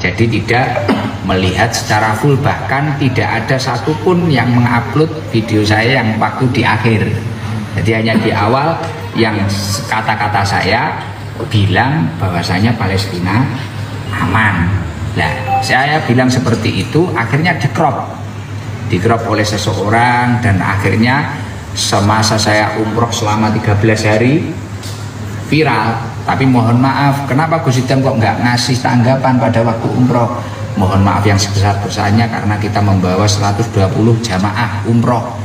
Jadi tidak melihat secara full, bahkan tidak ada satupun yang mengupload video saya yang waktu di akhir. Jadi hanya di awal yang kata-kata saya bilang bahwasanya Palestina aman. Nah, saya bilang seperti itu, akhirnya di crop oleh seseorang, dan akhirnya semasa saya umroh selama 13 hari viral. Tapi mohon maaf, kenapa Gus Idam kok nggak ngasih tanggapan pada waktu umroh? Mohon maaf yang sebesar-besarnya, karena kita membawa 120 jamaah umroh.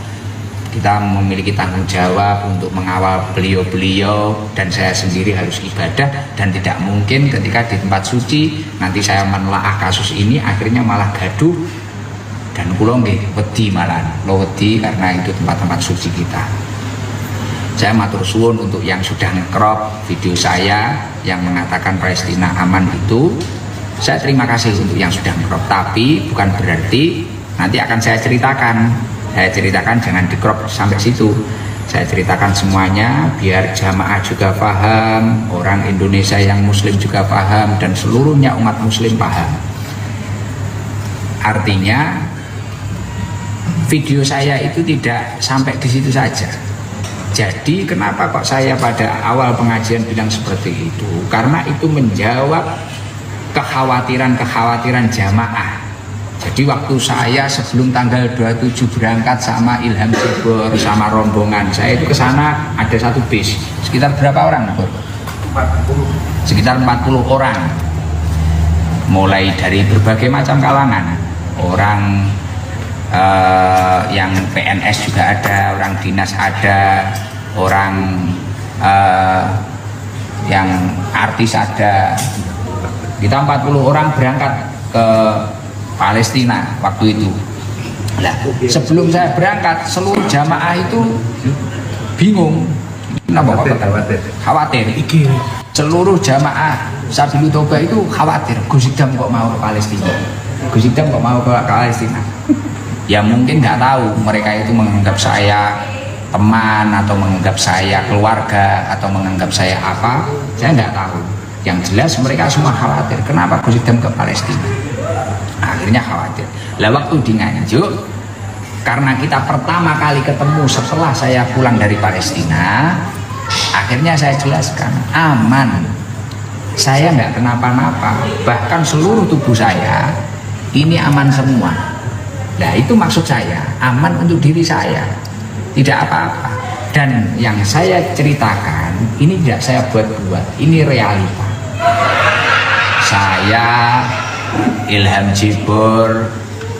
Kita memiliki tanggung jawab untuk mengawal beliau-beliau, dan saya sendiri harus ibadah, dan tidak mungkin ketika di tempat suci nanti saya menelaah kasus ini akhirnya malah gaduh, dan kula nggih wedi, malah lo wedi karena itu tempat-tempat suci kita. Saya matur suwun untuk yang sudah nge-crop video saya yang mengatakan Palestina aman itu. Saya terima kasih untuk yang sudah nge-crop, tapi bukan berarti nanti akan saya ceritakan. Saya ceritakan jangan di-crop sampai situ. Saya ceritakan semuanya biar jamaah juga paham, orang Indonesia yang muslim juga paham, dan seluruhnya umat muslim paham. Artinya video saya itu tidak sampai di situ saja. Jadi kenapa kok saya pada awal pengajian bilang seperti itu? Karena itu menjawab kekhawatiran jamaah. Jadi waktu saya sebelum tanggal 27 berangkat sama Ilham Jibor sama rombongan, saya itu ke sana ada satu bis. Sekitar berapa orang, Bor? 40. Sekitar 40 orang. Mulai dari berbagai macam kalangan. Orang yang PNS juga ada, orang dinas ada, orang yang artis ada. Kita 40 orang berangkat ke Palestina waktu itu. Nah, sebelum saya berangkat, seluruh jamaah itu bingung. Kenapa kok khawatir? Seluruh jamaah Sabilul Toba itu khawatir. Gus Idam kok mau ke Palestina? Gus Idam kok mau ke Palestina? Ya mungkin nggak tahu, mereka itu menganggap saya teman atau menganggap saya keluarga atau menganggap saya apa, saya nggak tahu. Yang jelas mereka semua khawatir, kenapa Gus Idam ke Palestina? Akhirnya khawatir. Lah waktu di Nganjuk, karena kita pertama kali ketemu setelah saya pulang dari Palestina, akhirnya saya jelaskan aman, saya nggak kenapa-napa, bahkan seluruh tubuh saya ini aman semua. Nah itu maksud saya, aman untuk diri saya, tidak apa-apa. Dan yang saya ceritakan ini tidak saya buat-buat, ini realita. Saya, Ilham Jibor,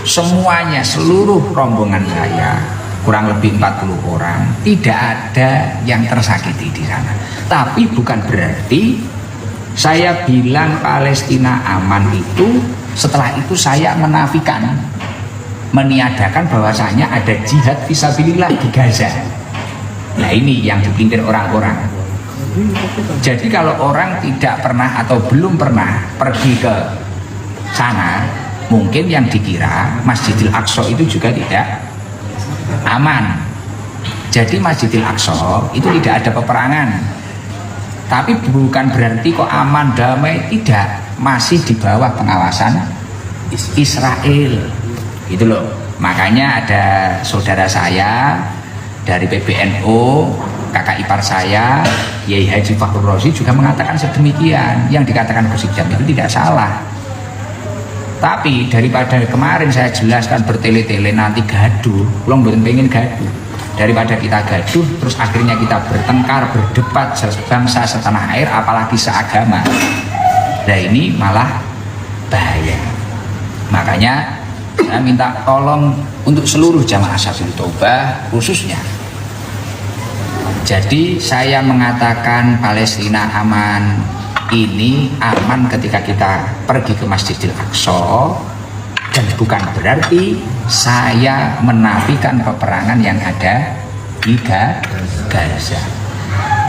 semuanya, seluruh rombongan saya, kurang lebih 40 orang, tidak ada yang tersakiti di sana. Tapi bukan berarti saya bilang Palestina aman itu, setelah itu saya menafikan, meniadakan bahwasanya ada jihad fisabilillah di Gaza. Nah ini yang dipinggir orang-orang. Jadi kalau orang tidak pernah atau belum pernah pergi ke sana, mungkin yang dikira Masjidil Aqsa itu juga tidak aman. Jadi Masjidil Aqsa itu tidak ada peperangan. Tapi bukan berarti kok aman, damai, tidak. Masih di bawah pengawasan Israel. Gitu loh. Makanya ada saudara saya dari PBNU, kakak ipar saya, Yai Haji Fakhrur Razi juga mengatakan sedemikian. Yang dikatakan Gus Idam itu tidak salah. Tapi daripada kemarin saya jelaskan bertele-tele nanti gaduh, belum pengen gaduh. Daripada kita gaduh terus akhirnya kita bertengkar, berdebat sebangsa setanah air, apalagi seagama. Nah ini malah bahaya. Makanya saya minta tolong untuk seluruh jamaah Sabilul Toba khususnya. Jadi saya mengatakan Palestina aman, ini aman ketika kita pergi ke Masjidil Aqsa, dan bukan berarti saya menafikan peperangan yang ada di Gaza.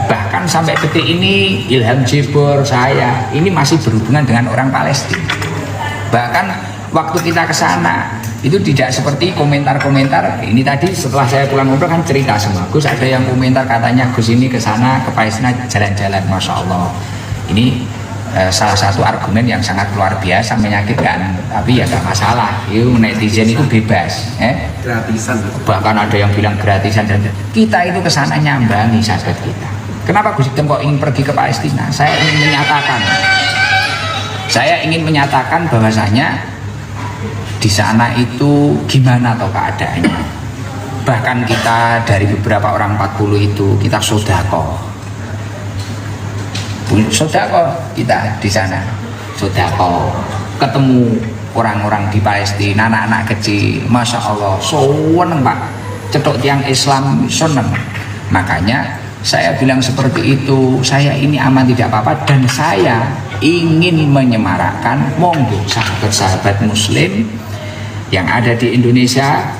Bahkan sampai detik ini Ilham Jibor saya ini masih berhubungan dengan orang Palestina. Bahkan waktu kita ke sana itu tidak seperti komentar-komentar ini tadi setelah saya pulang umroh kan cerita semua. Gus ada yang komentar katanya Gus ini ke sana ke Palestina jalan-jalan, masya Allah. Ini salah satu argumen yang sangat luar biasa menyakitkan, tapi ya gak masalah, itu netizen itu bebas, gratisan, bahkan ada yang bilang gratisan, dan kita itu kesana nyambangi sahabat kita. Kenapa Gus Hidam kok ingin pergi ke Palestina? Saya ingin menyatakan bahwasanya di sana itu gimana toh keadaannya. Bahkan kita dari beberapa orang 40 itu kita sodako kita di sana, sodako ketemu orang-orang di Palestina, anak-anak kecil, masya Allah, seneng Pak, cetok tiang Islam seneng. Makanya saya bilang seperti itu, saya ini aman tidak apa-apa, dan saya ingin menyemarakkan, monggo sahabat-sahabat muslim yang ada di Indonesia,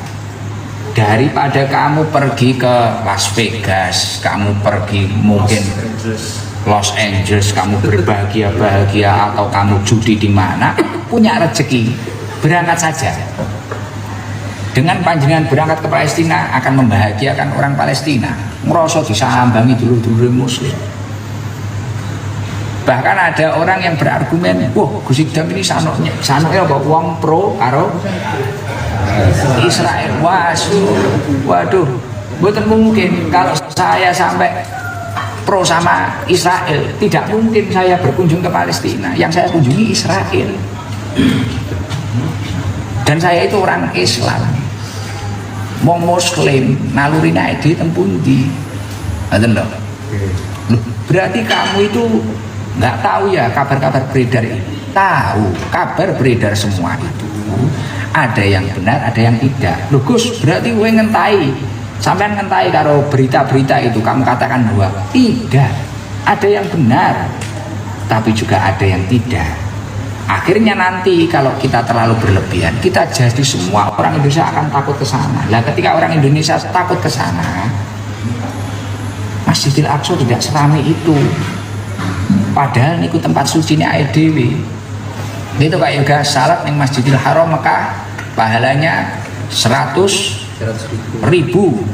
daripada kamu pergi ke Las Vegas, kamu pergi mungkin Los Angeles, kamu berbahagia-bahagia, atau kamu judi di mana, punya rezeki, berangkat saja. Dengan panjenengan berangkat ke Palestina akan membahagiakan orang Palestina, ngerasa disambangi dulu-dulu muslim. Bahkan ada orang yang berargumen, wah Gus Hidam ini sanoknya apa wong pro karo Israel. Waduh, betul mungkin kalau saya sampai pro sama Israel, tidak mungkin saya berkunjung ke Palestina. Yang saya kunjungi Israel, dan saya itu orang Islam, mau muslim, nalurina di tempundi, berarti kamu itu nggak tahu ya kabar-kabar beredar ini. Tahu, kabar beredar semua itu, ada yang benar, ada yang tidak. Loh Gus, berarti gue ngentai, sampean ngentai karo berita-berita itu, kamu katakan bahwa tidak, ada yang benar, tapi juga ada yang tidak. Akhirnya nanti kalau kita terlalu berlebihan, kita jadi semua orang Indonesia akan takut ke sana. Nah, ketika orang Indonesia takut ke sana, Masjidil Aqsa tidak seramai itu. Padahal niku tempat suci ini AEDW. Itu Pak Yoga, salat ning Masjidil Haram Mekah pahalanya 100.000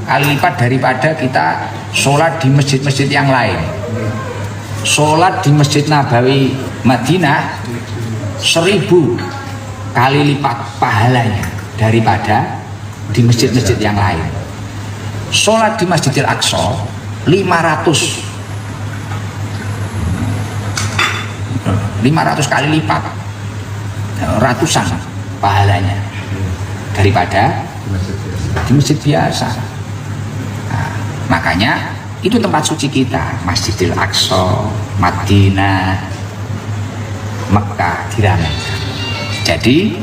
kali lipat daripada kita sholat di masjid-masjid yang lain. Sholat di Masjid Nabawi Madinah 1000 kali lipat pahalanya daripada di masjid-masjid yang lain. Sholat di Masjidil Aqsa 500 kali lipat, ratusan pahalanya daripada di masjid biasa. Nah, makanya itu tempat suci kita, Masjidil Aqsa, Madinah, Mekah diramaikan. Jadi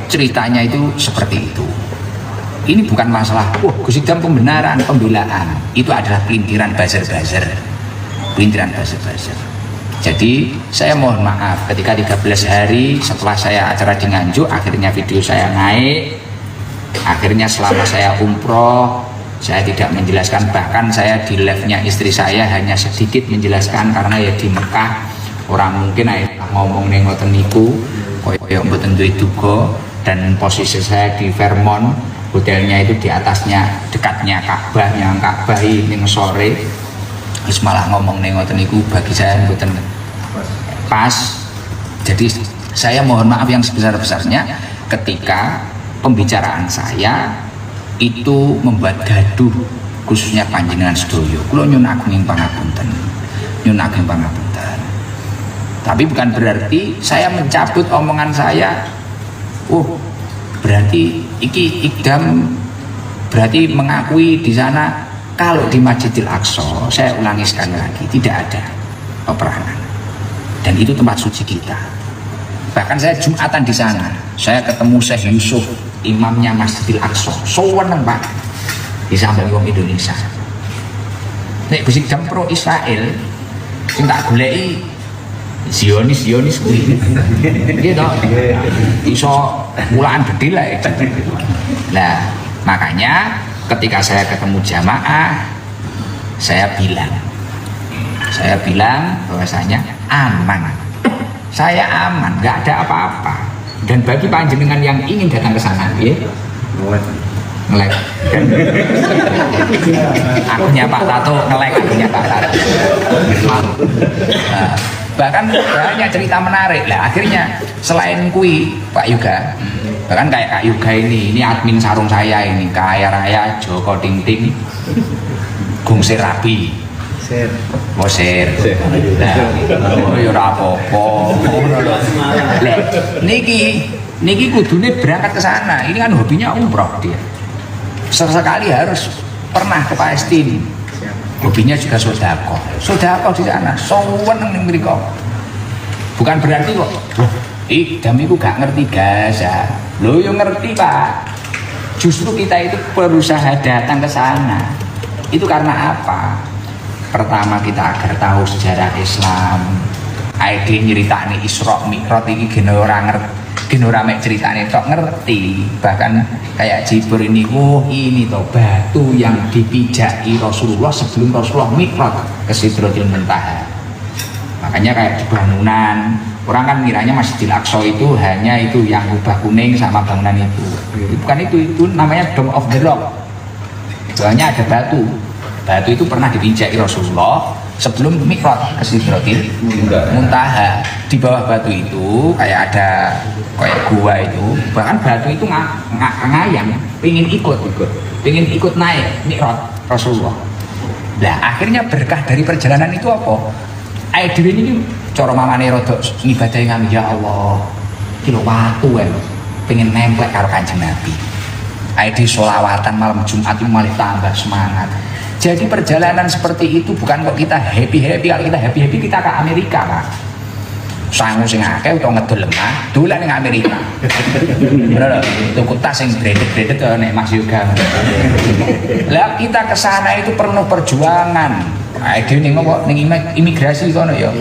ceritanya itu seperti itu. Ini bukan masalah Gus Hidam pembenaran, pembelaan. Itu adalah pelintiran buzzer-buzzer. Jadi saya mohon maaf ketika 13 hari setelah saya acara di Nganjuk, akhirnya video saya naik. Akhirnya selama saya umroh, saya tidak menjelaskan, bahkan saya di live-nya istri saya hanya sedikit menjelaskan, karena ya di Mekah orang mungkin ngomong ning ngoten niku koyo mboten duwe duga, dan posisi saya di Vermont, hotelnya itu di atasnya dekatnya Ka'bah, yang Ka'bah ning sore, wis malah ngomong ning ngoten niku bagi saya mboten pas. Jadi saya mohon maaf yang sebesar-besarnya ketika pembicaraan saya itu membuat gaduh, khususnya panjenengan sedoyo. Kula nyuwun ageng pangapunten. Tapi bukan berarti saya mencabut omongan saya. Berarti iki Idam berarti mengakui di sana. Kalau di Masjidil Aqsa, saya ulangi sekali lagi, tidak ada peperangan. Dan itu tempat suci kita. Bahkan saya Jumatan di sana, saya ketemu Syekh Yusuf, imamnya Masjidil Aqsa, seneng Pak, disambangi wong Indonesia. Nek Gus Hidam pro Israel, sing tak goleki Zionis kuwi. Nggih to. Iso mulaan bedil lah itu. Nah, makanya ketika saya ketemu jamaah, saya bilang bahwasanya aman. Saya aman, nggak ada apa-apa. Dan bagi panjenengan yang ingin datang ke sana, ya, ngelek. Akunnya Pak Tato ngelek, akunnya Pak Tato. Nah, bahkan banyak cerita menarik lah. Akhirnya selain kui Pak Yuga, bahkan kayak Kak Yuga ini admin sarung saya ini, kaya raya Joko Tingting, Gungsir Rabi, Bosir. Nah, oh ya ora apa-apa. Lah, niki kudune berangkat ke sana. Ini kan hobinya umroh dia. Sesekali harus pernah ke Palestina. Hobinya juga sodako di sana. Sowen ning mriko. Bukan berarti kok. Damiku gak ngerti Gaza. Loh yo ngerti Pak. Justru kita itu berusaha datang ke sana. Itu karena apa? Pertama kita agar tahu sejarah Islam. Aide nyeritani Isra Mi'raj iki gene ora ngerti. Gene ora mek ceritane tok ngerti. Bahkan kayak Jibur ini, oh ini toh batu yang dipijaki Rasulullah sebelum Rasulullah Mi'raj ke Sidratil Muntaha. Makanya kayak di bangunan, orang kan miranya Masjidil Aqsa itu hanya itu yang kubah kuning sama bangunan itu. Bukan itu namanya Dome of the Rock. Soalnya ada batu. Batu itu pernah dipijaki Rasulullah sebelum Mi'raj ke Sidratil Muntaha. Di bawah batu itu kayak ada kayak gua itu, bahkan batu itu ngayang, pengen ikut naik Mi'raj Rasulullah. Nah akhirnya berkah dari perjalanan itu apa? Ayo ini cara mamane rodok ngibadahi ngami, ya Allah kilo watu pengen nempel karo Kanjeng Nabi. Ayo di sholawatan malam Jumat itu malah tambah semangat. Jadi perjalanan seperti itu bukan kok kita happy-happy. Kalau kita happy-happy kita ke Amerika Pak. Sangu sing akeh utawa ngedol lemah dolan ning Amerika. Bener lho, tuku tas sing branded nek Mas Yoga. Lah kita ke sana itu penuh perjuangan. Ae ning imigrasi kono ya.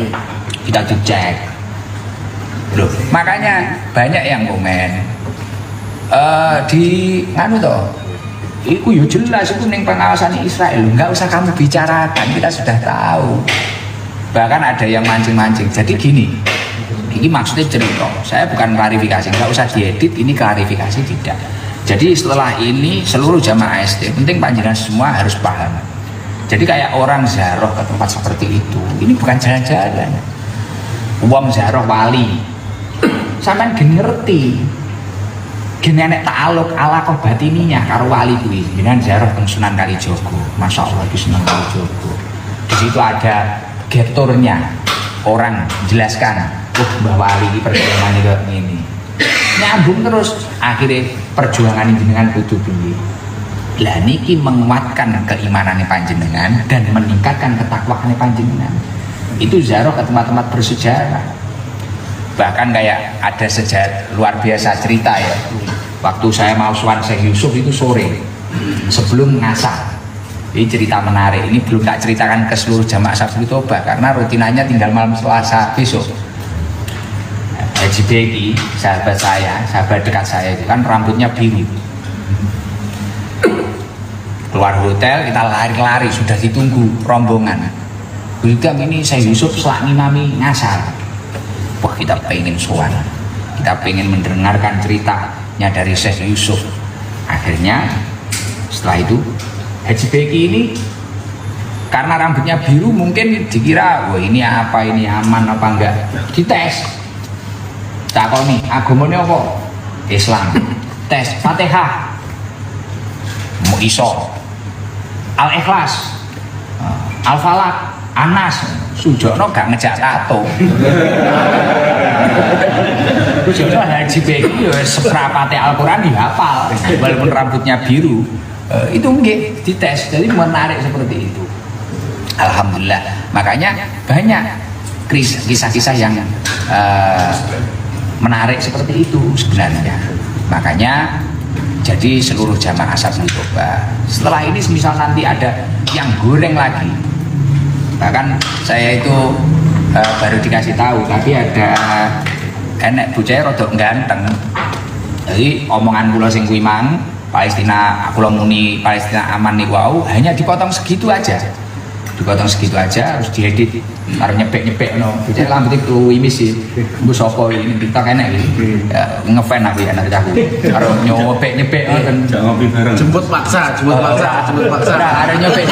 Kita dicek. Loh, makanya banyak yang komen di nganu toh. Iku yo jelas itu ning pengawasan Israel, nggak usah kamu bicarakan, kita sudah tahu. Bahkan ada yang mancing-mancing. Jadi gini, ini maksudnya cerita. Saya bukan klarifikasi, nggak usah diedit. Ini klarifikasi tidak. Jadi setelah ini seluruh jamaah SD, penting panjenengan semua harus paham. Jadi kayak orang ziarah ke tempat seperti itu, ini bukan jalan-jalan. Uang ziarah wali, sampean ngerti. Gini nek ta'aluk alaqah batininya karo wali kuwi jenengan ziarah teng Sunan Kalijaga. Masyaallah di Sunan Kalijaga. Di situ ada geturnya. Orang jelaskan, "Oh, Mbah Wali iki perjuangane kok ngene." Nyambung terus akhirnya perjuangan jenengan kudu piye. Lah niki menguatkan keimanane panjenengan dan meningkatkan ketakwaane panjenengan. Itu ziarah ke tempat-tempat bersejarah. Bahkan kayak ada sejarah luar biasa cerita ya. Waktu saya mau sowan Syekh Yusuf itu sore sebelum ngasar. Ini cerita menarik. Ini belum tak ceritakan ke seluruh jamaah Sabil Toba karena rutinannya tinggal malam Selasa besok. Haji Beki, sahabat saya, sahabat dekat saya itu kan rambutnya biru. Keluar hotel kita lari-lari sudah ditunggu rombongan. Begitu ini Syekh Yusuf selak ngimami ngasar. Wah kita pengen sowan, kita pengen mendengarkan ceritanya dari Syekh Yusuf. Akhirnya setelah itu Haji Beki ini karena rambutnya biru mungkin dikira wah ini apa, ini aman apa enggak, dites. Takoni agamanya apa? Islam. Tes Fatihah mau iso, Al-Ikhlas, Al-Falak, Anas. Sujono gak ngejak tato. Sujono Haji Beki ya seprapate Al-Quran dihafal walaupun rambutnya biru. Itu nggih dites, jadi menarik seperti itu. Alhamdulillah. Makanya banyak kisah-kisah yang menarik seperti itu sebenarnya. Makanya jadi seluruh jamaah Sabil Toba setelah ini misal nanti ada yang goreng lagi. Bahkan saya itu baru dikasih tahu, tapi ada enek bocah rodok ganteng. Jadi omongan kula sing kuwi mang Palestina, kula muni Palestina aman nih wow, hanya dipotong segitu aja. dipotong segitu aja harus diedit harus nyepek no jadi rambutnya perlu ini sih gue sopo ini kita kena gitu ngefan aku ya nanti aku harus nyepek kan jemput paksa ada nyepek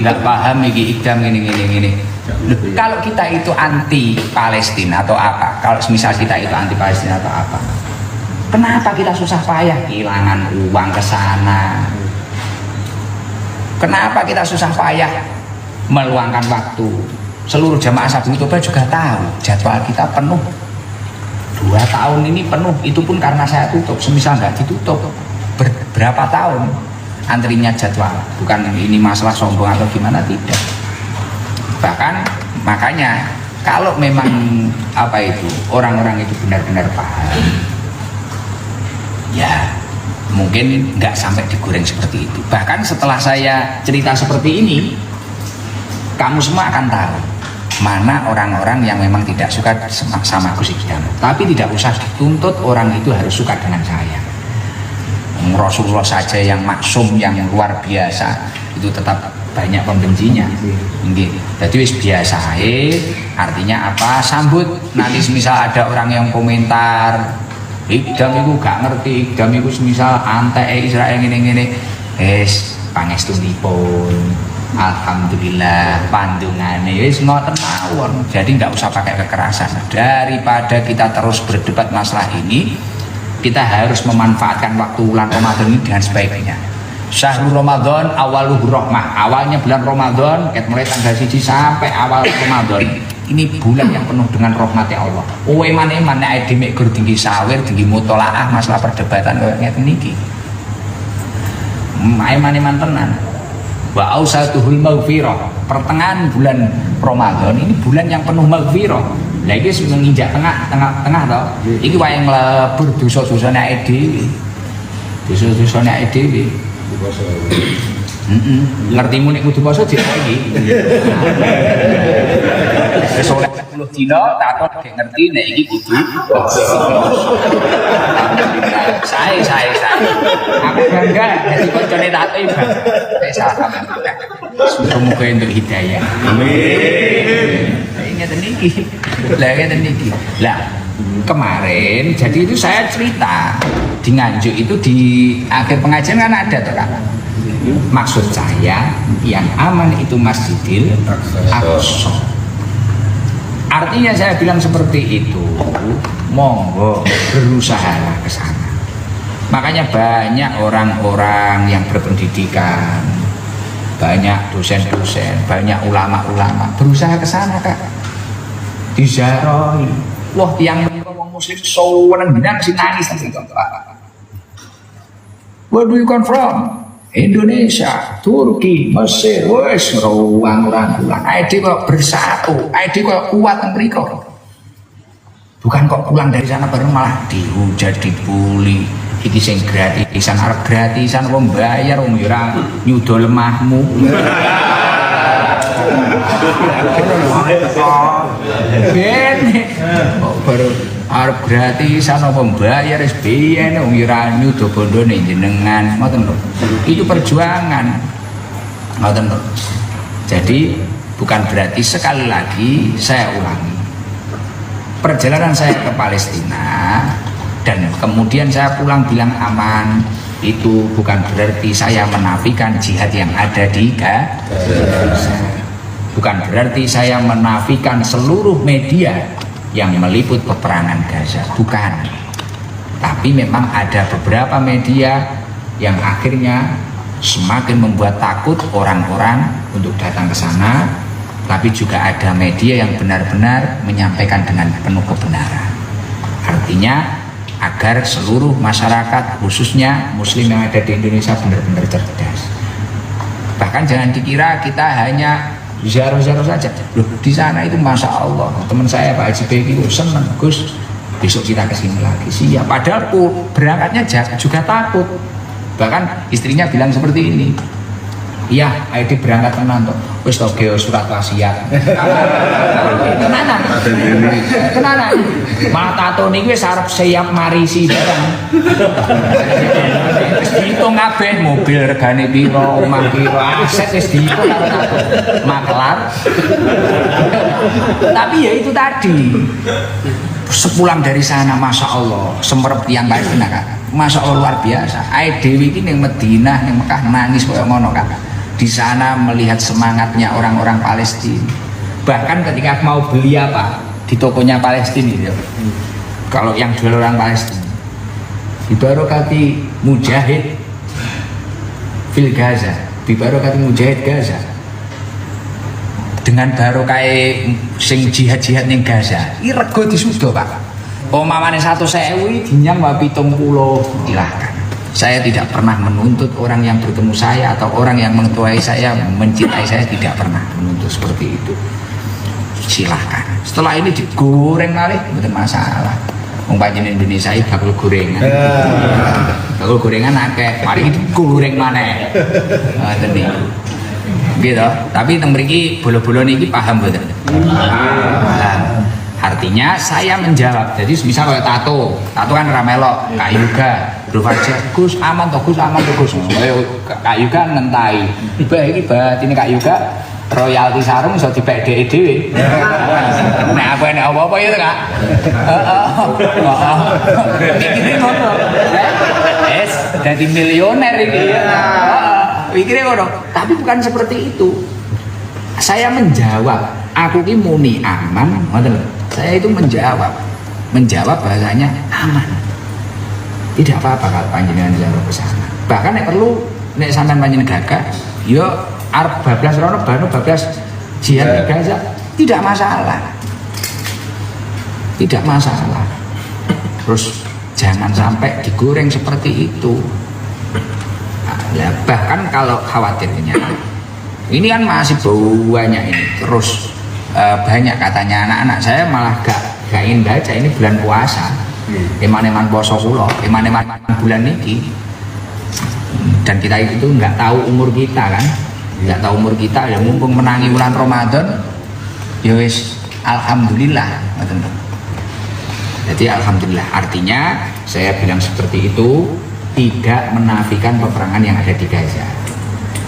nggak paham lagi ikdam gini. Kalau kita itu anti Palestina atau apa, kalau misal kita itu anti Palestina atau apa, kenapa kita susah payah kehilangan uang ke sana? Kenapa kita susah payah meluangkan waktu? Seluruh jamaah Sabu Toba juga tahu jadwal kita penuh. 2 tahun ini penuh, itu pun karena saya tutup. Semisal nggak ditutup, berapa tahun antrinya jadwal? Bukan ini masalah sombong atau gimana, tidak. Bahkan makanya kalau memang apa itu orang-orang itu benar-benar paham, ya mungkin nggak sampai digoreng seperti itu. Bahkan setelah saya cerita seperti ini, kamu semua akan tahu mana orang-orang yang memang tidak suka sama Gus Ikdam. Tapi tidak usah dituntut orang itu harus suka dengan saya. Rasulullah saja yang maksum, yang luar biasa, itu tetap banyak pembencinya. Jadi wis biasa artinya apa? Sambut. Nanti misal ada orang yang komentar Ikdam itu gak ngerti, Ikdam itu misal antek Israel gini-gini, pangestunipun alhamdulillah pandungane wis ngoten mawon. Jadi nggak usah pakai kekerasan. Daripada kita terus berdebat masalah ini, kita harus memanfaatkan waktu bulan Ramadan ini dengan sebaiknya. Syahrul Ramadan awaluhu rahmah. Awalnya bulan Ramadan, mulai tanggal 1 sampai awal Ramadan. Ini bulan yang penuh dengan rahmatnya Allah. Eman-eman nek dhewe gur tinggi sawir, tinggi mutolaah masalah perdebatan ngeten niki. Eman-eman tenan. Wa ausatuhul maghfirah. Pertengahan bulan Ramadan ini bulan yang penuh maghfirah. Lah iki menginjak tengah toh. Iki wae nglebur dosa-dosane awake dhewe. Dosa-dosane awake dhewe. Ngertimu nek kudu poso dik iki. Wis oleh 10 dina takon gek ngerti nek iki kudu poso. Sae. Aku bangga dadi koncone tato iki, Bang. Wis salam. Semoga entuk hidayah. Amin. Ngeten iki. Lah kemarin jadi itu saya cerita di Nganjuk itu di akhir pengajian kan ada tuh kan. Maksud saya yang aman itu Masjidil Aqsa. Artinya saya bilang seperti itu, monggo berusahalah ke sana. Makanya banyak orang-orang yang berpendidikan, banyak dosen-dosen, banyak ulama-ulama berusaha ke sana, Kak. Diziarahi. Wah, tiang menika wong muslim sowan nang sing nangis nanti kok. Where do you come from? Indonesia, Turki, Mesir, wes ruang-ruang. ID kok bersatu, ID kok kuat mriko. Bukan kok pulang dari sana baru malah dihujat, dibully. Iki sing gratisan, arep gratisan wong bayar wong ora nyudo lemahmu. Bene. Baru arep gratisan apa bayar wis biyen wong ora nyudo bondone jenengan, ngoten lho. Itu perjuangan. Ngoten lho. Jadi bukan berarti, sekali lagi saya ulangi. Perjalanan saya ke Palestina dan kemudian saya pulang bilang aman, itu bukan berarti saya menafikan jihad yang ada di Gaza. Bukan berarti saya menafikan seluruh media yang meliput peperangan Gaza, bukan. Tapi memang ada beberapa media yang akhirnya semakin membuat takut orang-orang untuk datang ke sana. Tapi juga ada media yang benar-benar menyampaikan dengan penuh kebenaran. Artinya agar seluruh masyarakat, khususnya muslim yang ada di Indonesia, benar-benar cerdas. Bahkan jangan dikira kita hanya ziarah-ziarah saja. Loh, di sana itu Masya Allah, teman saya Pak Haji Beki itu senang, Gus, besok kita kesini lagi. Siap. Padahal berangkatnya juga takut. Bahkan istrinya bilang seperti ini, iya, ID berangkat tenan toh. Wis to geo surat wasiat. Tenanan. Malah tato niki wis arep siap marisi barang. wis diitung kabeh mobil regane piro, omah piro, aset wis diitung karo makelar. Tapi ya itu tadi. Sepulang dari sana, masya Allah, semerep tiang Palestina kan, masya Allah luar biasa. Ae dewi ini yang Madinah, yang Mekah nangis kayak ngono kan. Di sana melihat semangatnya orang-orang Palestina. Bahkan ketika mau beli apa di tokonya Palestina itu, kalau yang jual orang Palestina, bibarokati mujahid fil Gaza, bibarokati mujahid Gaza, dengan barokah sing jihad-jihad ning Gaza iki rego disudo Pak. Omamane 100.000 dinyang wa 70 silahkan. Saya tidak pernah menuntut orang yang bertemu saya atau orang yang mengetuai saya mencintai saya, tidak pernah menuntut seperti itu. Silahkan. Setelah ini digoreng malih bukan masalah. Wong panjenengan Indonesia iki bakul gorengan. Bakul gorengan akeh, mari digoreng maneh. Ngoten niku. Gitu. Tapi teng mriki bolo-bolo niki paham mboten? Paham. Artinya saya menjawab. Jadi misal kayak tato kan ramelok, Kak Yuga, Bro Fajar, Gus aman toh Gus, aman toh Gus. Kak Yuga ngentai. Bah iki batine Kak Yuga royalti sarung iso dipek dhewe. Nek aku enek apa-apa ya Kak. Iki ngono. Wes dadi milioner iki. Pikirnya ngono, tapi bukan seperti itu. Saya menjawab, aku ki muni aman, ngoten lho. Saya itu menjawab bahasanya aman. Tidak apa-apa kalau panjenengan jawab ke sana. Bahkan nek perlu nek sampean panjenengan gagah, yo arep bablas rono bablas jihad di Gaza, tidak masalah. Tidak masalah. Terus jangan sampai digoreng seperti itu. Ya, bahkan kalau khawatirnya ini kan masih banyak ini terus banyak katanya anak-anak saya malah gak ingin baca ini bulan puasa, eman-eman poso kula, eman-eman bulan niki, dan kita itu nggak tahu umur kita kan, nggak tahu umur kita ya mumpung menangi bulan Ramadan ya wis alhamdulillah. Jadi alhamdulillah, artinya saya bilang seperti itu tidak menafikan peperangan yang ada di Gaza.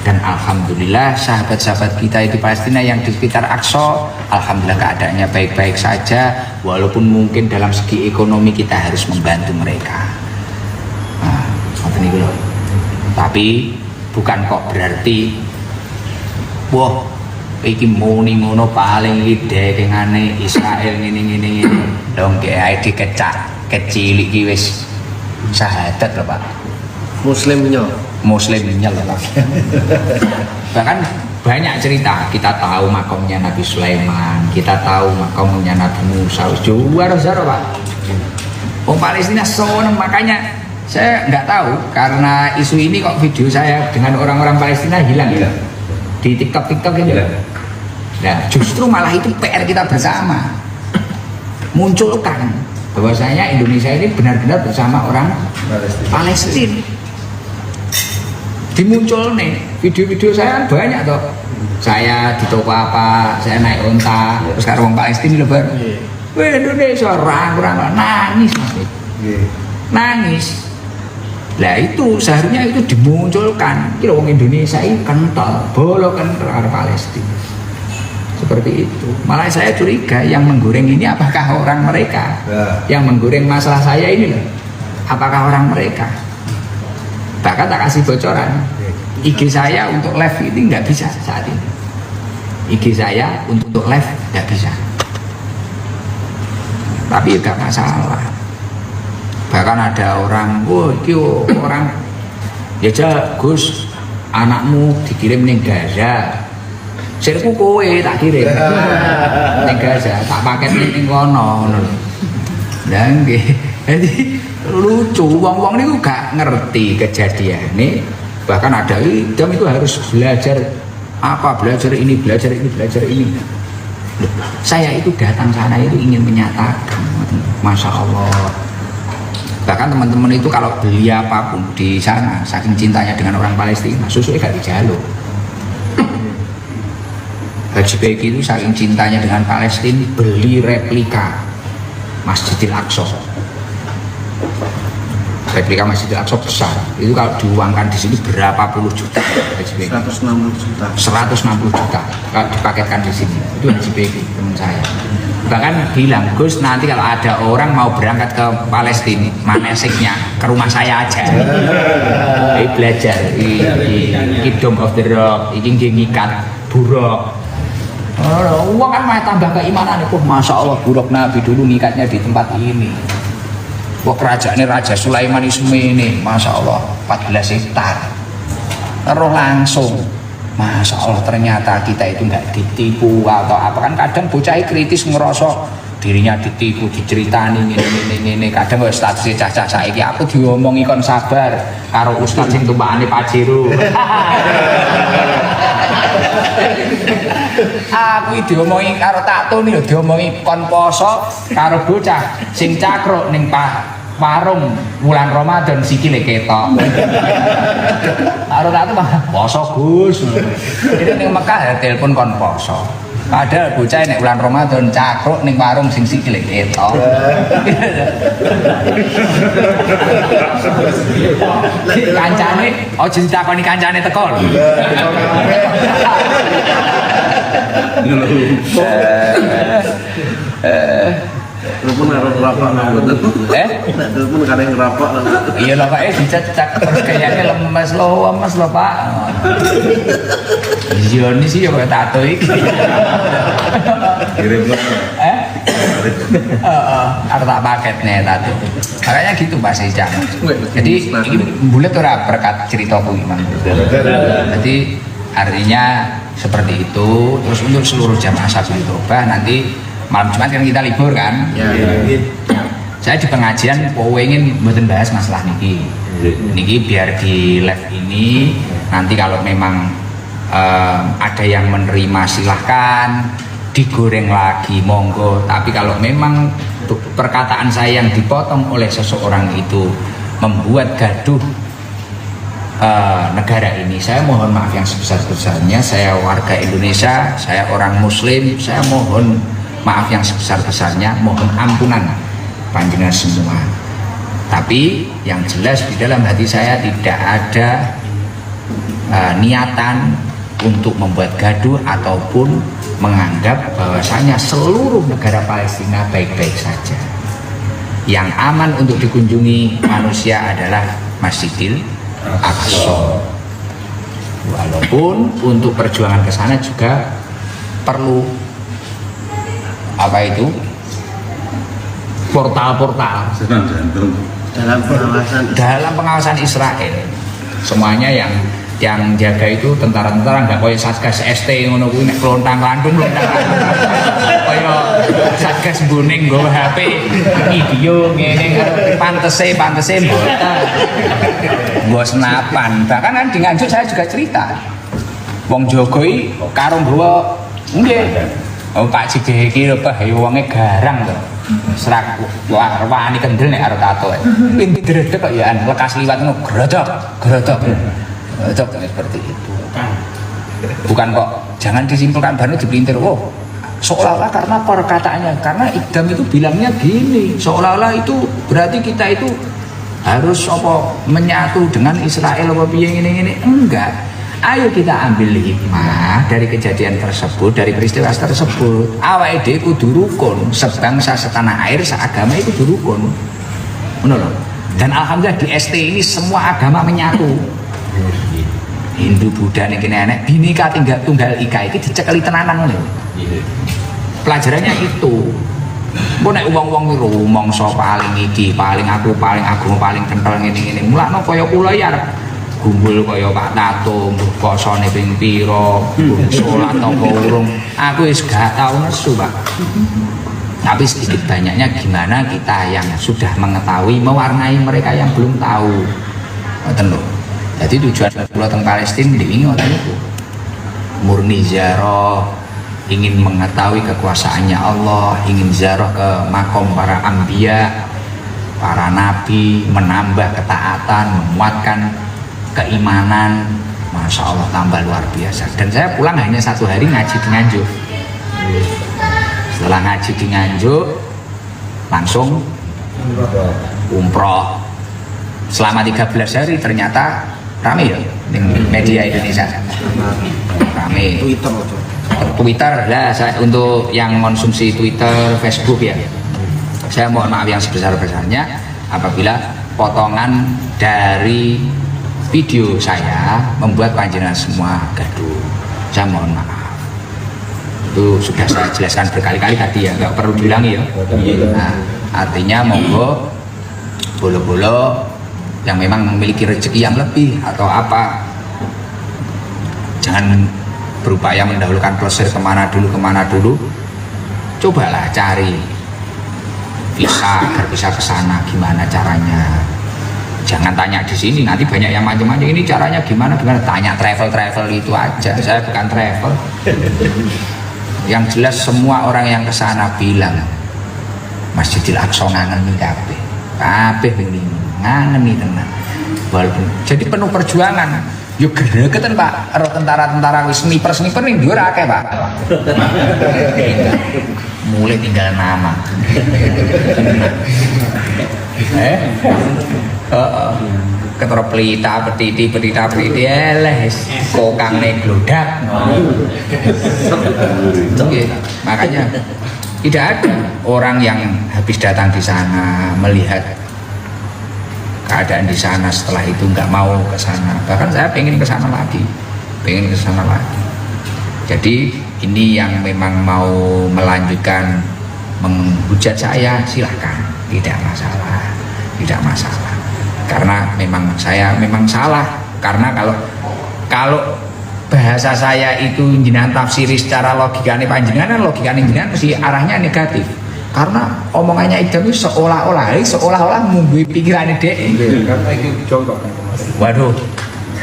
Dan alhamdulillah sahabat-sahabat kita di Palestina yang di sekitar Aqsa, alhamdulillah keadaannya baik-baik saja, walaupun mungkin dalam segi ekonomi kita harus membantu mereka. Nah, tapi bukan kok berarti wah iki muni ngono paling lidekengane Israel ngene dong kayak dikecak kecil iki wis syahadat lho Pak. Muslimnya lho Pak. Bahkan banyak cerita, kita tahu makamnya Nabi Sulaiman, kita tahu makamnya Nabi Musa, juara Pak. Orang Palestina seneng, makanya saya nggak tahu karena isu ini kok video saya dengan orang-orang Palestina hilang ya di TikTok ini. Nah justru malah itu PR kita bersama, munculkan bahwasanya Indonesia ini benar-benar bersama orang Palestina. Dimuncul nih video-video saya banyak toh. Saya di toko apa, saya naik unta, terus karo wong Palestina lebar. Wah Indonesia orang nangis Mas. Nangis. Lah itu seharusnya itu dimunculkan. Kira wong Indonesia ini kental, bolo kental karo Palestina. Seperti itu. Malah saya curiga yang menggoreng ini apakah orang mereka? Yang menggoreng masalah saya ini loh. Apakah orang mereka? Bahkan tak kasih bocoran. IG saya untuk live ini nggak bisa saat ini. IG saya untuk live nggak bisa. Tapi nggak masalah. Bahkan ada orang, orang ya Gus, anakmu dikirim ning Gaza. Sirku kowe tak kirim ning Gaza, tak paket ning kono ngono. Lah nggih. Jadi lucu, wong-wong niku gak ngerti kejadiane. Bahkan ada idam itu harus belajar apa, belajar ini. Loh, saya itu datang sana itu ingin menyatakan, masya Allah. Bahkan teman-teman itu kalau beli apapun di sana, saking cintanya dengan orang Palestina, susunya gak dijaluk. Haji Beki itu saking cintanya dengan Palestina beli replika Masjidil Aqsa. replika Masjidil Aqsa besar. Itu kalau diuangkan di sini berapa puluh juta? 160 juta. 160 juta kalau dipaketkan di sini. Itu Haji Beki teman saya. Bahkan bilang, Gus nanti kalau ada orang mau berangkat ke Palestina, manasiknya ke rumah saya aja. Belajar di Dome of the Rock, ini ngikat buruk. Uang kan malah tambah keimanan. Masya Allah, buruk Nabi dulu ngikatnya di tempat ini. Wah, kerajaannya Raja Sulaiman ini, Masya Allah, 14 hektar. Terus langsung, Masya Allah, ternyata kita itu nggak ditipu atau apa. Kan kadang bocah kritis ngerosok dirinya ditipu, diceritani ini. Kadang kok statusnya cacah saiki aku diomongi kon sabar karo ustaz sing tumpakane Pajero. Aku diomongi karo Tato nih, diomongi kon poso karo bocah sing cakruk ning warung bulan Ramadan sikile ketok. Karo Tato mah poso Gus. Ini ning Mekah ya telepon kon poso. Padahal bocah nek bulan Ramadan cakruk ning warung sing sikile ketok. Kancane ojo ditakoni kancane teko lho. Telepon harus ngerapok telepon kadang ngerapok. Iya lah Pak, dicacak terus kayaknya lemes loh Pak. Iya ini sih ya kayak tato iki. Kirim lo. Harus tak paket nih tato. Makanya gitu Pak Sejak. Jadi ini bulat ora berkat ceritaku gimana. Jadi artinya seperti itu. Terus untuk seluruh jamaah Sabil Tobah nanti malam Jumat kan kita libur kan. Saya di pengajian pengen mboten bahas masalah niki biar di live ini nanti kalau memang ada yang menerima silahkan, digoreng lagi monggo. Tapi kalau memang perkataan saya yang dipotong oleh seseorang itu membuat gaduh negara ini, saya mohon maaf yang sebesar-besarnya. Saya warga Indonesia, saya orang Muslim, saya mohon maaf yang sebesar-besarnya, mohon ampunan panjenengan semua. Tapi yang jelas di dalam hati saya tidak ada niatan untuk membuat gaduh ataupun menganggap bahwasanya seluruh negara Palestina baik-baik saja. Yang aman untuk dikunjungi manusia adalah Masjidil Aqsa. Walaupun untuk perjuangan ke sana juga perlu apa itu portal-portal dalam pengawasan Israel. Semuanya yang jaga itu tentara-tentara, nggak kayak Satgas ST ngono kuwi nek lontang landung kaya Satgas Boning nggo HP video ngene pantese mboten nggo senapan. Bahkan kan di Nganjuk saya juga cerita wong Jogo iki karo nggawa nggih Pak Cibeh iki lho Pak ya wonge garang to. Serak wani kendel nek karo tato. Pintu dredeg kok ya lekas liwat ngono grodok. Seperti itu. Bukan kok jangan disimpulkan baru dipelintir. Oh, seolah-olah karena perkataannya, karena Idam itu bilangnya gini, seolah-olah itu berarti kita itu harus apa menyatu dengan Israel apa piye ngene-ngene. Enggak. Ayo kita ambil hikmah dari kejadian tersebut, dari peristiwa tersebut. Awake dhewe kudu rukun, sebangsa setanah air, seagama itu kudu rukun. Ngono lho. Dan alhamdulillah di ST ini semua agama menyatu. Hindu, Buddha ning kene enek bineka tunggal ika iki dicekeli tenanan ngono. Pelajarannya itu. Mbok nek wong-wong iki rumangsa paling iki, paling aku paling agama paling kenthel ngene-ngene. Mulakno kaya kula ya gumbul kaya Pak Tato, mbuh posone ping pira, salat apa urung. Aku wis gak tau nesu, Pak. Tapi sedikit banyaknya gimana kita yang sudah mengetahui mewarnai mereka yang belum tahu. Ngoten lho. Jadi tujuan kula teng Palestina ini ngoten niku. Murni ziarah, ingin mengetahui kekuasaannya Allah, ingin ziarah ke makom para anbiya, para nabi, menambah ketaatan, menguatkan keimanan. Masya Allah tambah luar biasa. Dan saya pulang hanya 1 hari ngaji di Nganjuk. Setelah ngaji di Nganjuk langsung umroh. selama 13 hari ternyata rame ya di media Indonesia. Rame. Twitter lah, untuk yang konsumsi Twitter, Facebook ya, saya mohon maaf yang sebesar-besarnya apabila potongan dari video saya membuat panjenengan semua gaduh. Saya mohon maaf. Itu sudah saya jelaskan berkali-kali tadi ya, nggak perlu diulangi ya. Nah, artinya monggo bolo-bolo yang memang memiliki rezeki yang lebih atau apa, jangan berupaya mendahulukan plesir kemana dulu, cobalah cari visa agar bisa ke sana, gimana caranya. Jangan tanya di sini, nanti banyak yang macam-macam, ini caranya gimana, tanya travel itu aja. Saya bukan travel. Yang jelas semua orang yang ke sana bilang Masjidil Aqsa ngangeni kabeh ngangeni tenan. Walaupun jadi penuh perjuangan. Yo gregeten Pak, karo tentara-tentara wis sniper ning dhuwur akeh Pak. Mulai tinggal nama. Ketara pelita petiti eleh kokangne glodak. Makanya tidak ada orang yang habis datang di sana melihat keadaan di sana setelah itu nggak mau ke sana. Bahkan saya pengen ke sana lagi. Jadi ini yang memang mau melanjutkan menghujat saya, silahkan, tidak masalah. Karena memang saya salah. Karena kalau bahasa saya itu jenengan tafsiri secara logikanya panjenengan, logikanya jenengan mesti arahnya negatif. Karena omongannya Idam itu seolah-olah membuat pikirannya dia. Karena itu contoh kan kemarin. Waduh,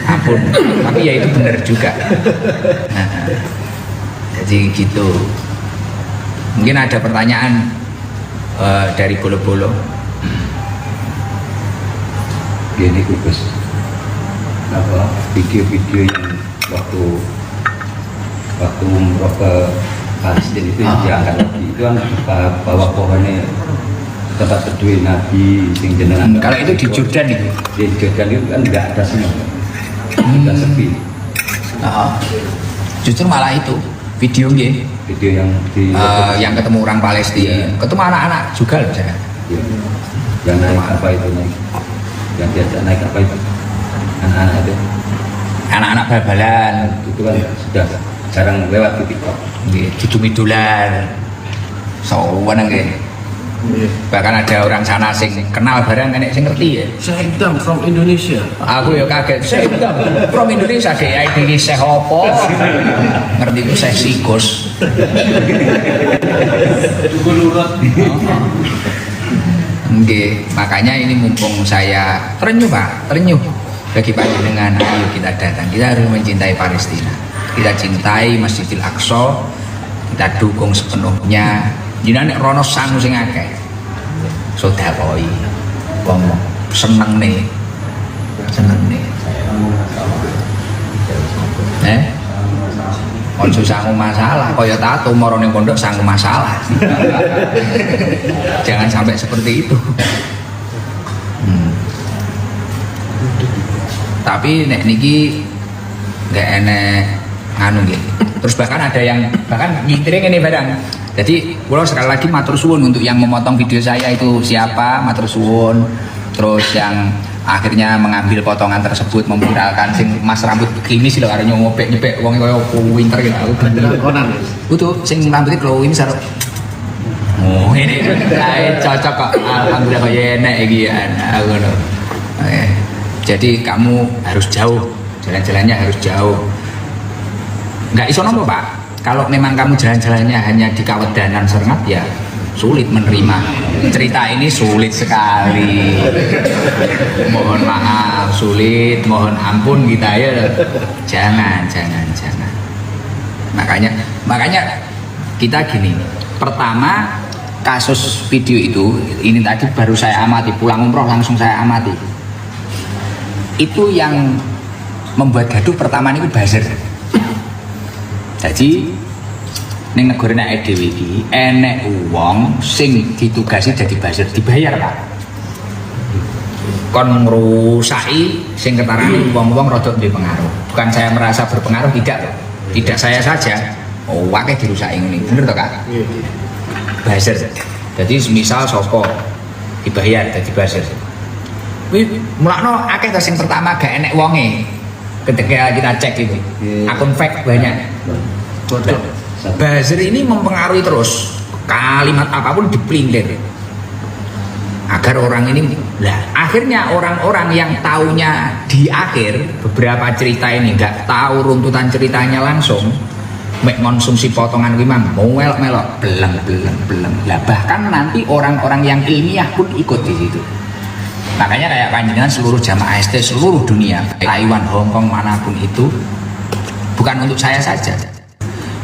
ampun. Tapi ya itu benar juga. Jadi gitu. Mungkin ada pertanyaan dari bolo-bolo. Gini Gus, apa video-video yang waktu umroh ke Palestina itu yang diangkat lagi itu kan bawa pohonnya tempat teduh Nabi sing jenengan. Kalau itu di Jordan itu. Di Jordan itu kan nggak ada semua, nggak sepi. Justru malah itu video yang di yang ketemu orang Palestina, ketemu anak-anak juga loh saya. Yang naik apa itu yang diajak naik apa itu anak-anak itu. Anak-anak bal-balan itu kan sudah jarang lewat di TikTok. Didum-idulan sawan nggih. Bahkan ada orang sana sing kenal barang enek sing ngerti ya. Saya Idam from Indonesia. Aku ya kaget. Saya Idam from Indonesia deh. ID Syekh apa? Ngerti ku Syekh Sigus. Nggih, makanya ini mumpung saya terenyuh Pak, bagi panjenengan, ayo kita datang. Kita harus mencintai Palestina. Kita cintai Masjidil Aqsa, kita dukung sepenuhnya. Jenengan nek rono sangu sing akeh. Sedekoi. Wong seneng nih. Konco sangu masalah, kaya tato moro ning pondok sangu masalah. Jangan sampai seperti itu. Tapi nek niki nggak enek nganu nggih. Terus bahkan ada yang nyintiring ini barang. Jadi kalau sekali lagi matur suwun untuk yang memotong video saya itu siapa, matur suwun. Terus yang akhirnya mengambil potongan tersebut memviralkan sing mas rambut klimis lho karo nyepek wong kaya winter gitu. Aku beneran konan. Utuh sing rambutnya glowing saruk. Oh ini cocok kok. Alhamdulillah kaya enek iki aku ngono. Jadi kamu harus jauh, jalan-jalannya harus jauh. Nggak iso nopo Pak. Kalau memang kamu jalan-jalannya hanya di Kawedanan Serengat ya sulit menerima cerita ini, sulit sekali. Mohon maaf, sulit, mohon ampun kita ya. Jangan. Makanya kita gini. Pertama kasus video itu ini tadi baru saya amati, pulang umroh langsung saya amati. Itu yang membuat gaduh pertama ini buzzer. Jadi ning negara nek dhewe iki enek wong sing ditugasi dadi buzzer dibayar Pak. kon ngrusaki sing ketarane wong-wong rada duwe pengaruh. Bukan saya merasa berpengaruh, tidak loh. Tidak saya saja. Oh, akeh dirusaki ngene. Bener to, Kak? Buzzer. Jadi misal sapa dibayar dadi buzzer. Kuwi mulakno akeh to sing pertama gak enek wonge. Ketika kita cek ini akun fake banyak. Buzzer ini mempengaruhi terus. Kalimat apapun dipelintir agar orang ini akhirnya orang-orang yang taunya di akhir beberapa cerita ini nggak tahu runtutan ceritanya langsung mek konsumsi potongan wimang melok beleng lah, bahkan nanti orang-orang yang ilmiah pun ikut di situ. Makanya kayak panjenengan seluruh jamaah ST seluruh dunia, Taiwan, Hong Kong, manapun itu, bukan untuk saya saja.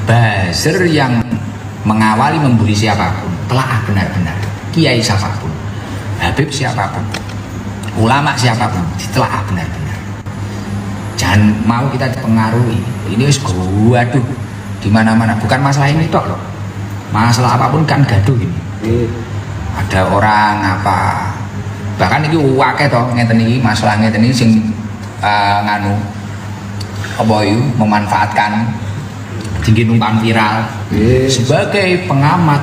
Buzzer yang mengawali membuli siapapun, telaah benar-benar, kiai siapapun, Habib siapapun, ulama siapapun, ditelaah benar-benar. Jangan mau kita dipengaruhi. Ini wis waduh di mana-mana. Bukan masalah ini tok loh. Masalah apapun kan gaduh ini. Ada orang apa? Bahkan iki akeh to ngeten iki masalah ngeten iki sing nganu apa itu memanfaatkan tinggi numpang viral sebagai pengamat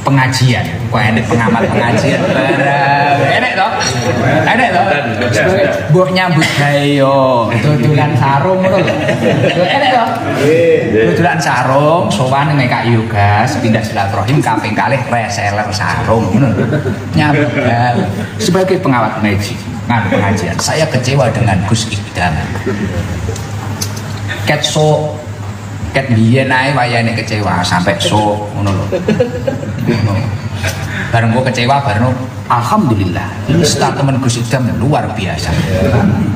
pengajian. Kok enek pengamat pengajian enek toh mbok nyambut gawe dodolan sarung ngono lho enek toh dodolan sarung sowan nek Kak Yogas pindah silaturahim kaping kalih reseller sarung ngono nyambut gawe sebagai pengamat pengajian. Saya kecewa dengan Gus Idam ket biyen ae wayane kecewa sampai sok ngono lho. Bareng gua kecewa bareng alhamdulillah. Ini statement Gus Idam luar biasa.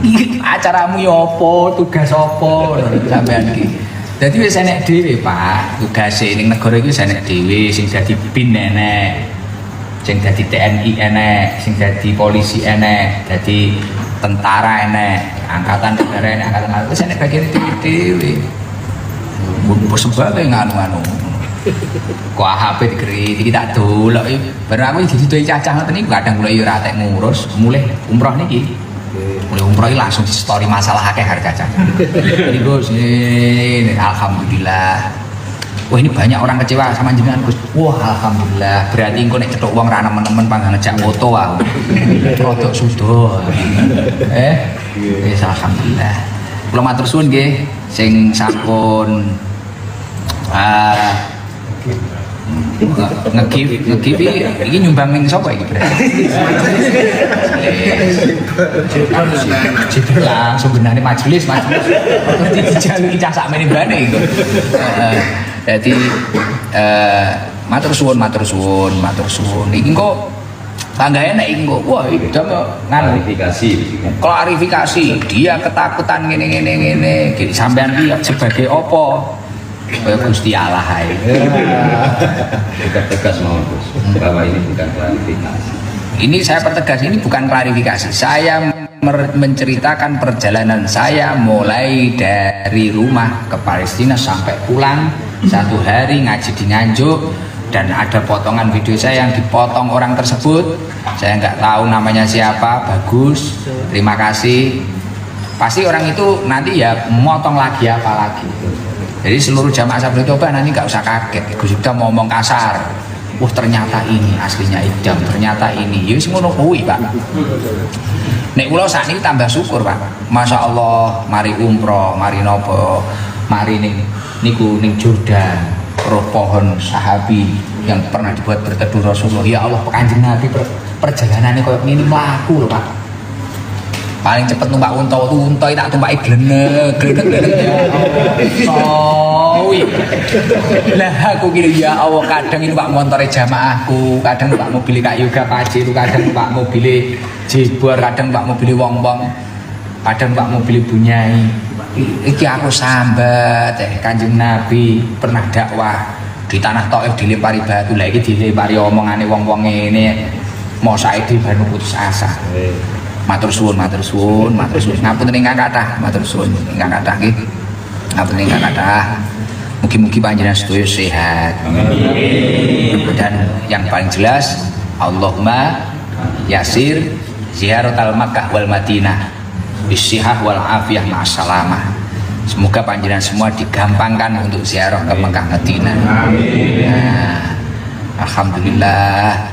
Iki acaramu ya apa, tugas apa sampean iki. Dadi wis enek dhewe, Pak. Tugase ning negara iki wis enek dhewe sing dadi BIN enek. Sing dadi TNI enek, sing dadi polisi enek, dadi tentara enek, angkatan negara enek, angkatan laut wis enek bagian dhewe. Sebagai nganu-nganu kok HP dikritik tak dolok bareng aku didoi cacah ngoten niku kadang kula yo ora tek ngurus mulih umroh niki mulih umroh iki langsung di story masalah akeh harga cacah ini Gus ini alhamdulillah wah ini banyak orang kecewa sama jenengan Gus wah alhamdulillah berarti engko nek cetok wong ra nemen-nemen panggang ngejak foto aku rodok sudo wis alhamdulillah kula matur suwun nggih sing sampun ngegif ini nyumbang ning sapa iki berarti Jibril langsung benane majelis berarti dijaluki cah sakmene mbane iku dadi matur suwun iki kok tangga enak iki kok wah iki klarifikasi dia ketakutan ngene sampean iki sebagai apa kaya Gusti Allah ae. Tegas mohon Gus bahwa ini bukan klarifikasi. Ini saya pertegas ini bukan klarifikasi. Saya menceritakan perjalanan saya mulai dari rumah ke Palestina sampai pulang 1 hari ngaji di Nganjuk dan ada potongan video saya yang dipotong orang tersebut. Saya nggak tahu namanya siapa, bagus. Terima kasih. Pasti orang itu nanti ya motong lagi apa lagi. Jadi seluruh jamaah Sabrul Toba nanti nggak usah kaget. Gus Idam ngomong kasar. Ternyata ini aslinya Idam, ternyata ini. Ya wis ngono kuwi, Pak. Nek kula sakniki tambah syukur, Pak. Masya Allah, mari umroh, mari nopo, mari niku ning Jordan, roh pohon sahabi yang pernah dibuat berteduh Rasulullah. Ya Allah, Kanjeng Nabi perjalanannya koyo ngene mlaku lho, Pak. Paling cepet numpak unta tak tumpaki glenek ya Allah. Lah aku kira ya Allah kadang numpak montore jamaahku, kadang numpak mobil Kak Yoga Paji, kadang numpak mobil Jebor, kadang numpak mobil wong-wong, kadang numpak mobil Bunyai. Iki aku sambat Kanjeng Nabi pernah dakwah di tanah Thaif dilempari batu, lah iki dilempari omongane wong-wong ngene. Mau saiki baru putus asa. Matur suwun ngapunten ingkang kathah matur suwun ingkang kathah nggih ngapunten ingkang kathah mugi-mugi panjenengan sedaya sehat amin dan yang paling jelas Allahumma yasir ziaratal Makkah wal Madinah bisihah wal afiyah ma'assalamah. Semoga panjenengan semua digampangkan untuk ziarah ke Mekah Madinah. Nah, alhamdulillah.